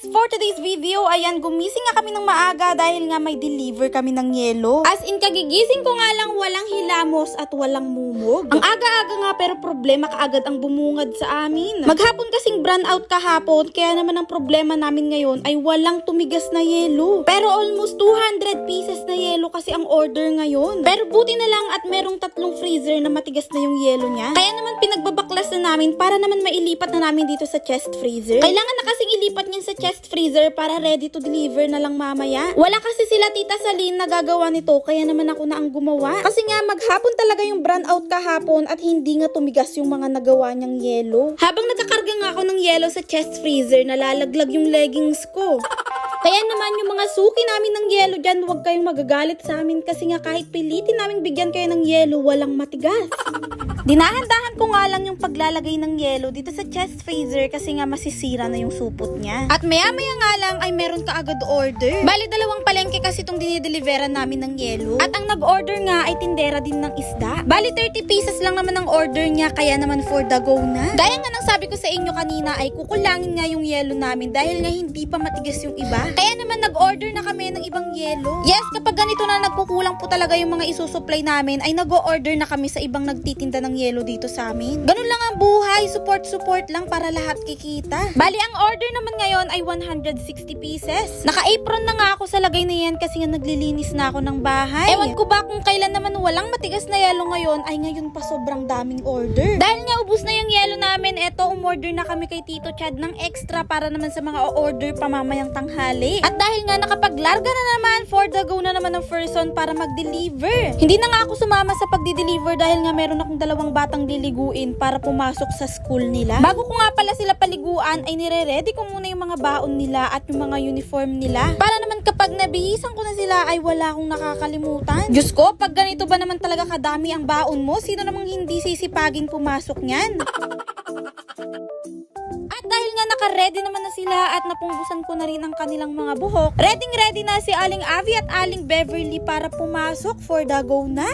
for today's video, ayan, gumising nga kami ng maaga dahil nga may deliver kami ng yelo. As in, kagigising ko nga lang walang hilamos at walang mumog. Ang aga-aga nga pero problema kaagad ang bumungad sa amin. Maghapon kasing brand out kahapon, kaya naman ang problema namin ngayon ay walang tumigas na yelo. Pero almost 200 pieces na yelo kasi ang order ngayon. Pero buti na lang at merong 3 freezer na matigas na yung yelo niya. Kaya naman pinagbabaklas na namin para naman mailipat na namin dito sa chest freezer. Kailangan na kasing ilipat niyan sa chest freezer para ready to deliver na lang mamaya. Wala kasi sila Tita Salin na gagawa nito, kaya naman ako na ang gumawa. Kasi nga maghapon talaga yung brand out kahapon at hindi nga tumigas yung mga nagawa niyang yelo. Habang nagkakarga nga ako ng yelo sa chest freezer, nalalaglag yung leggings ko. Kaya naman yung mga suki namin ng yelo dyan, huwag kayong magagalit sa amin kasi nga kahit pilitin namin bigyan kayo ng yelo, walang matigas. Dinahandahan ko nga lang yung paglalagay ng yelo dito sa chest freezer kasi nga masisira na yung supot niya. At maya-maya nga lang ay meron ka agad order. Bali, 2 palengke kasi itong dinideliveran namin ng yelo. At ang nag-order nga ay tindera din ng isda. Bali, 30 pieces lang naman ang order niya, kaya naman for the go na. Gaya nga nang sabi ko sa inyo kanina ay kukulangin nga yung yelo namin dahil nga hindi pa matigas yung iba. Kaya naman nag-order na kami ng ibang yelo. Yes, kapag ganito na nagkukulang po talaga yung mga isusupply namin ay nag-order na kami sa ibang nagtitinda ng yelo dito sa amin. Ganun lang ang buhay, support lang para lahat kikita. Bali, ang order naman ngayon ay 160 pieces. Naka-apron na nga ako sa lagay na yan kasi nga naglilinis na ako ng bahay. Ewan ko ba kung kailan naman walang matigas na yelo ngayon, ay ngayon pa sobrang daming order. Dahil nga ubus na yung yelo namin, eto umorder na kami kay Tito Chad ng extra para naman sa mga order pa mamayang tanghali. At dahil nga nakapaglarga na naman, for the go na naman ng person para mag-deliver. Hindi na nga ako sumama sa pagdi-deliver dahil nga meron akong 2 batang liliguin para pumasok sa school nila. Bago ko nga pala sila paliguan ay nire-ready ko muna yung mga baon nila at yung mga uniform nila. Para naman kapag nabihisan ko na sila ay wala akong nakakalimutan. Diyos ko, pag ganito ba naman talaga kadami ang baon mo, sino namang hindi sisipagin pumasok niyan? At dahil nga naka-ready naman na sila at napunggusan ko na rin ang kanilang mga buhok, ready na si Aling Avi at Aling Beverly para pumasok for the go na.